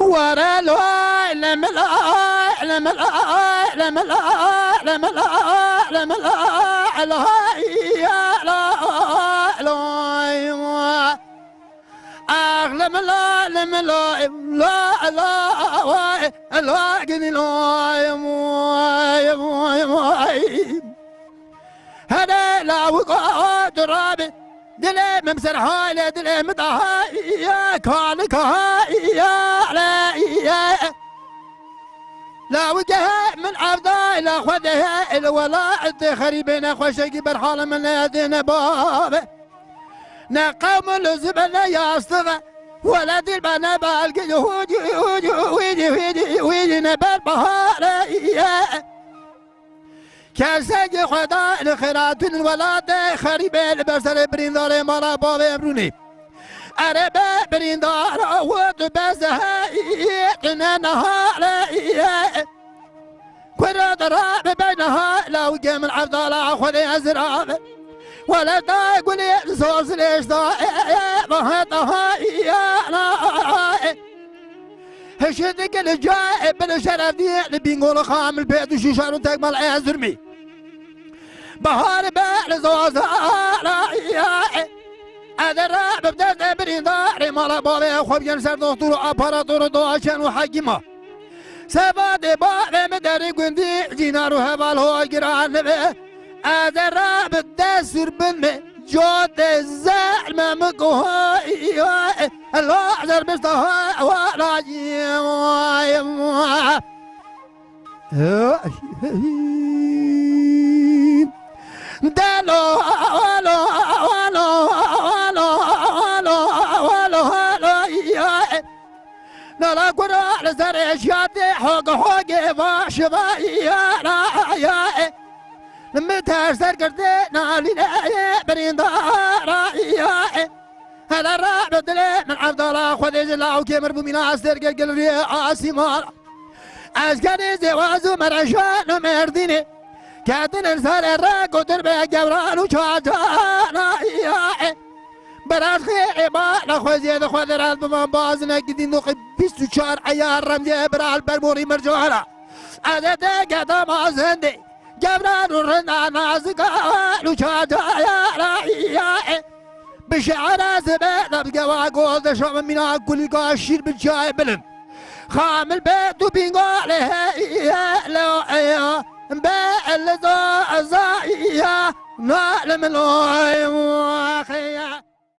ورا لا لما لا لما لا لما لا لما لا لما لا لا يا لا لا لما لا لما لا لا لا لا قني لا يا هذا لا وقع ترابي دلي ممسر حالي دلي مدها يا كانك يا لا يا لا وجه من عبدا لا خذها الولاء خريبنا خوشك بالحال من يدين باب نقوم الزبل يا اصطغى ولد البنا بالق ويجي نبال بهار يا كاسج خدا الخيرات الولاد خريب البصر بريندار مالا باب بروني عربة بريندار وتبزها نهار كرة راب بينها لو جم العبد لا خذ أزراب ولا تقول صوص ليش ما هتها يا لا هشتك الجاي بالشرف دي اللي بيقول خام البيت وشيشان تكمل أزرمي بهار بال زوز يا أدرى ببدأ بريندار مالا بابي خوب ينسر دكتور أباراتور دواشن وحكيمة سباد بابي مدري قندي جينارو هبال هو جيران نبي أدرى ببدأ سربن جود الزعل مكوها الله عزر بستها ولا دلو ولو ولو ولو ولو ولو يا لا قرا لزر شاتي حق باش يا لما تهزر كردي نالي بريندار يا هذا الراب دلي من عبد الله خذ الله وكمر بمنا استر قلبي عاصمار أسكني زواج مرشان مرديني كاتن الزار الراق وتربي جبران وشاجانا يا براس خير ما نخوز يد خضرات بمن بازنا قدين نقي بيستو شهر عيار رمزي برال برموري مرجوعنا أزدي قدام أزندي جبران ورنا نازقا وشاجانا يا بشعر زبادة بقوا قول شعب من كل قاشير بالشاي بلم خام البيت وبينقاله يا لو يا بقى اللي زا يا نعلم الوعي